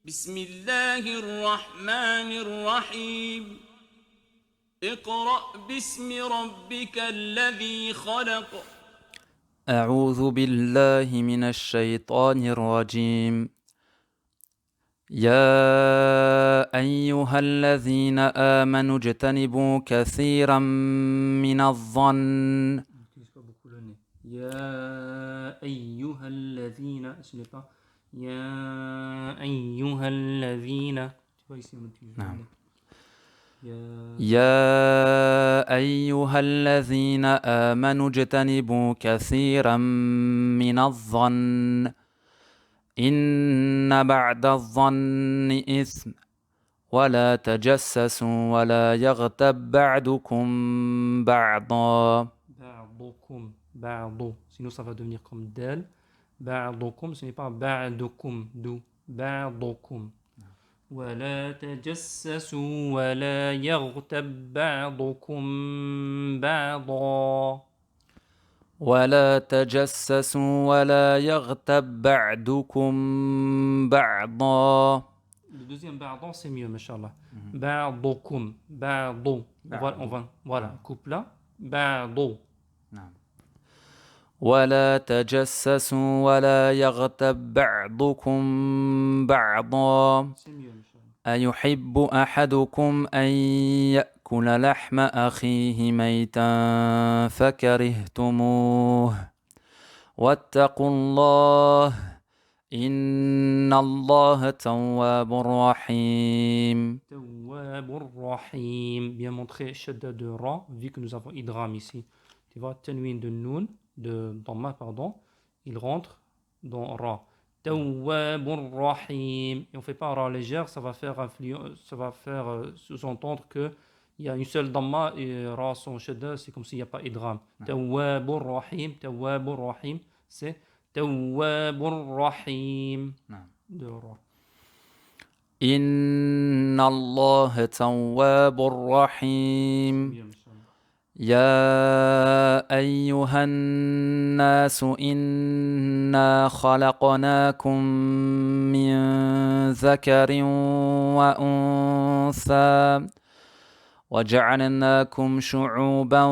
بسم الله الرحمن الرحيم اقرأ باسم ربك الذي خلق أعوذ بالله من الشيطان الرجيم. يا أيها الذين آمنوا اجتنبوا كثيرا من الظن. يا أيها الذين ce n'est pas يا أيها الذين tu vois ici on utilise نعم. يا يا أيها الذين آمنوا اجتنبوا كثيرا من الظن إن بعد الظن إثم ولا تجسسوا ولا يغتب بعضكم بعضا. بعضكم بعض sinon ça va devenir comme dal بعضكم ce n'est pas بعضكم دو بعضكم ولا تجسسوا ولا يغتب بعضكم بعضا ولا تجسسوا ولا يغتب بعضكم بعضا. Le deuxième ba'dan, c'est mieux, mashallah. Ba'dukum, ba'du. Voilà, coupe là. Ba'du. نعم. ولا تجسسوا ولا يغتب بعضكم بعضا. C'est mieux, mashallah. أيحب أحدكم أن يأكل لحم أخيه ميتا فكرهتموه واتقوا الله إن الله تواب رحيم. Tawwabur Rahim. Bien montré, shadda de ra, vu que nous avons idgham ici. Tu vois, tanwin de nun, de dhamma, pardon, il rentre dans ra. Tawwabur Rahim. Et on ne fait pas ra légère, ça va faire sous-entendre que il y a une seule dhamma et ra sans shadda, c'est comme s'il n'y a pas idgham. Tawwabur Rahim, c'est Tawwabur Rahim. De ra. إن الله تواب رحيم. Bien, mashallah. يا أيها الناس إنا خلقناكم من ذكر وأنثى وجعلناكم شعوبا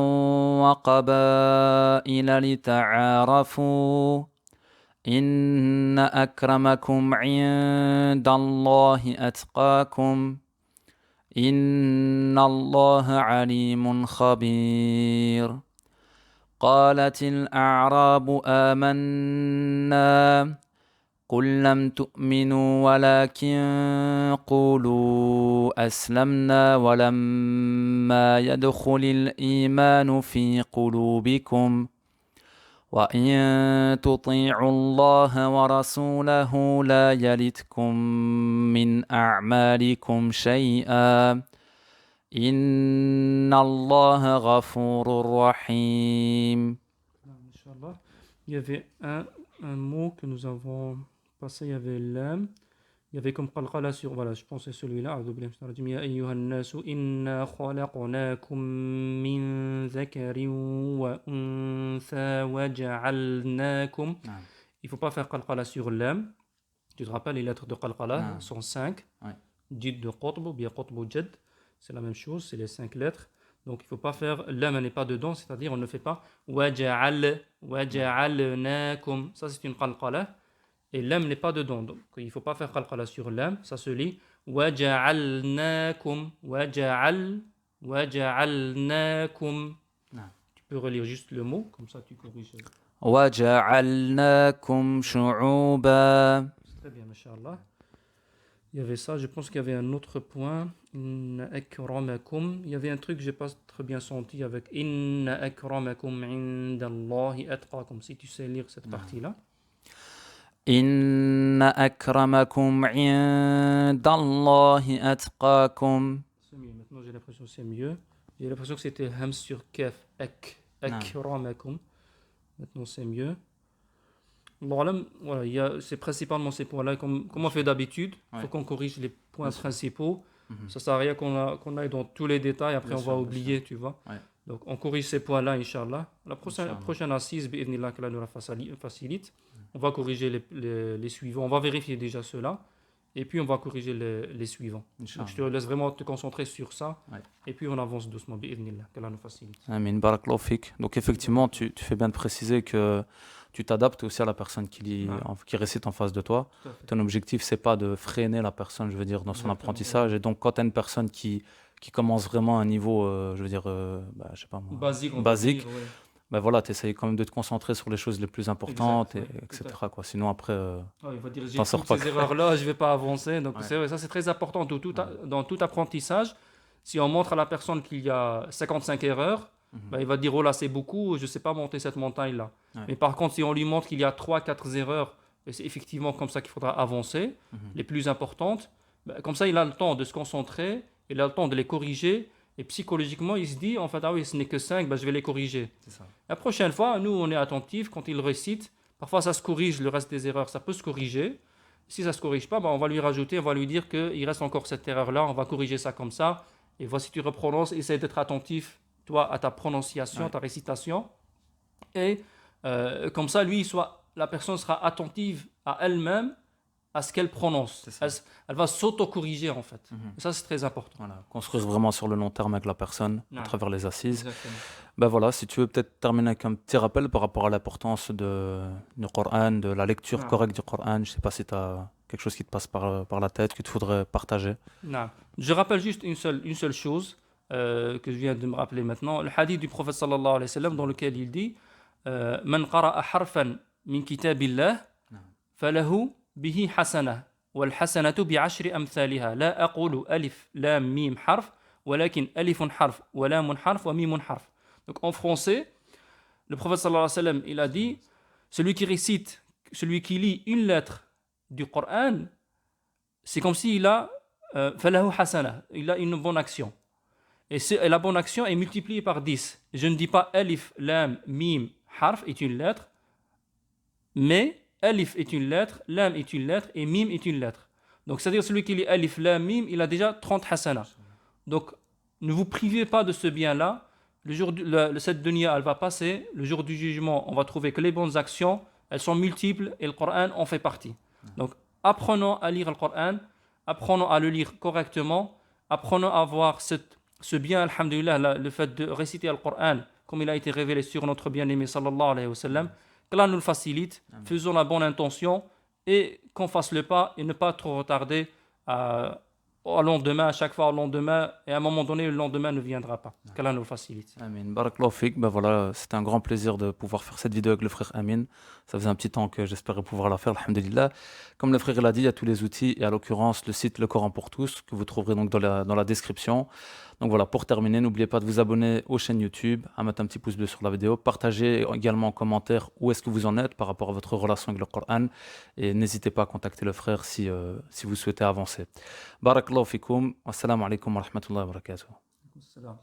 وقبائل لتعارفوا إن أكرمكم عند الله أتقاكم إن الله عليم خبير. قالت الأعراب آمنا قل لم تؤمنوا ولكن قولوا أسلمنا ولما يدخل الإيمان في قلوبكم وإن تطيعوا الله ورسوله لا يلتكم من أعمالكم شيئا إن الله غفور رحيم. Inch'Allah. Il y avait un mot que nous avons passé, il y avait l'âme. Il y avait comme qalqala sur, voilà, je pense que c'est celui-là. Ya ayyuhan nasu inna khalaqnakum min dhakarin wa untha wa ja'alnakum. Il ne faut pas faire qalqala sur l'âme. Tu te rappelles les lettres de qalqala sont 5. Jid de qutb ou bien qutb ou jad. C'est la même chose, c'est les 5 lettres. Donc il ne faut pas faire, l'âme n'est pas dedans, c'est-à-dire on ne fait pas wa ja'alnakum. Ça c'est une qalqala. Et l'âme n'est pas dedans. Donc il ne faut pas faire qalqala sur l'âme. Ça se lit wa ja'alnakum. Tu peux relire juste le mot, comme ça tu corriges. وجعلناكم شعوبا. C'est très bien, mashallah. Il y avait ça, je pense qu'il y avait un autre point. Inna akramakum. Il y avait un truc que je n'ai pas très bien senti avec Inna akramakum indallahi atqakum. Si tu sais lire cette partie-là. إن أكرمكم عند الله أتقاكم. C'est mieux. Maintenant, j'ai l'impression que c'est mieux. J'ai l'impression que c'était ham sur kaf. Akramakum. Maintenant, c'est mieux. Voilà, c'est principalement ces points-là. Comme on fait d'habitude, il faut qu'on corrige les points principaux. Ça ne sert à rien qu'on aille dans tous les détails. Après, on va oublier, tu vois. Donc, on corrige ces points-là, Inch'Allah. La prochaine assise, bi'idhnillah, qu'Allah nous la facilite. On va corriger les suivants. On va vérifier déjà ceux-là. et puis on va corriger les suivants. Donc je te laisse vraiment te concentrer sur ça, Ouais. et puis on avance doucement, bi'idhnillah, qu'Allah nous facilite. Amin, barakallahu fik. Donc effectivement, tu fais bien de préciser que tu t'adaptes aussi à la personne Ouais. qui récite en face de toi. Tout à fait. Ton objectif, c'est pas de freiner la personne, je veux dire, dans son Exactement, apprentissage. Et donc, quand tu as une personne qui commence vraiment à un niveau, je veux dire, je sais pas moi, Basique, on va basique, dire, ouais. ben voilà, tu essayes quand même de te concentrer sur les choses les plus importantes, Exact, ouais, tout à etc. quoi. Sinon, après, Ouais, il va dire, j'ai t'en sors toutes pas. ces erreurs-là, je ne vais pas avancer. Donc, Ouais. c'est vrai, ça, c'est très important dans tout apprentissage. Si on montre à la personne qu'il y a 55 erreurs, ben, il va dire, oh là, c'est beaucoup, je ne sais pas monter cette montagne-là. Ouais. Mais par contre, si on lui montre qu'il y a 3-4 erreurs, et c'est effectivement comme ça qu'il faudra avancer, les plus importantes, ben, comme ça, il a le temps de se concentrer, il a le temps de les corriger, et psychologiquement, il se dit, en fait, ah oui, ce n'est que 5, ben, je vais les corriger. C'est ça. La prochaine fois, nous, on est attentifs quand il récite. Parfois, ça se corrige, le reste des erreurs, ça peut se corriger. Si ça ne se corrige pas, ben, on va lui rajouter, on va lui dire qu'il reste encore cette erreur-là, on va corriger ça comme ça. Et voici, tu reprononces, essaie d'être attentif, toi, à ta prononciation, Ouais. ta récitation. Et comme ça, la personne sera attentive à elle-même, à ce qu'elle prononce. C'est ça. Elle va s'auto-corriger, en fait. Et ça, c'est très important. Voilà. Construire vraiment sur le long terme avec la personne, à Ouais. travers les assises. Exactement. Ben voilà, si tu veux peut-être terminer avec un petit rappel par rapport à l'importance du Coran, de la lecture Ouais. correcte du Coran. Je ne sais pas si tu as quelque chose qui te passe par la tête, que tu voudrais partager. Non. Je rappelle juste une seule chose que je viens de me rappeler maintenant. Le hadith du prophète sallallahu alayhi wa sallam dans lequel il dit Man qara'a harfan min kitabillah falahu bihi hasana wal hasanatu bi ashri amthaliha la aqulu alif lam mim harf walakin alifun harf wa lamun harf wa mimun harf. Donc en français, le prophète sallallahu alayhi wa sallam il a dit celui qui lit une lettre du Coran, c'est comme s'il a falahu hasana, il a une bonne action. Et la bonne action est multipliée par 10. Je ne dis pas alif, lam, mim, harf est une lettre, mais alif est une lettre, lam est une lettre et mim est une lettre. Donc c'est-à-dire celui qui lit alif, lam, mim, il a déjà 30 hasana. Donc ne vous privez pas de ce bien-là. Cette dunya, elle va passer. Le jour du jugement, on va trouver que les bonnes actions, elles sont multiples et le Coran en fait partie. Donc apprenons à lire le Coran, apprenons à le lire correctement, apprenons à avoir ce bien, alhamdulillah, le fait de réciter le Coran comme il a été révélé sur notre bien-aimé sallallahu alayhi wa sallam, qu'Allah nous le facilite, faisons la bonne intention et qu'on fasse le pas et ne pas trop retarder au lendemain, à chaque fois au lendemain, et à un moment donné, le lendemain ne viendra pas. Qu'Allah nous le facilite. Amin. Barakallahu fik. Ben voilà, c'était un grand plaisir de pouvoir faire cette vidéo avec le frère Amin. Ça faisait un petit temps que j'espérais pouvoir la faire, alhamdulillah. Comme le frère l'a dit, il y a tous les outils, et à l'occurrence, le site Le Coran pour tous, que vous trouverez donc dans la description. Donc voilà, pour terminer, n'oubliez pas de vous abonner aux chaînes YouTube, à mettre un petit pouce bleu sur la vidéo, partagez également en commentaire où est-ce que vous en êtes par rapport à votre relation avec le Coran, et n'hésitez pas à contacter le frère si vous souhaitez avancer. Barakallahu fikoum, assalamu alaikum wa rahmatullahi wa barakatuh. Salam.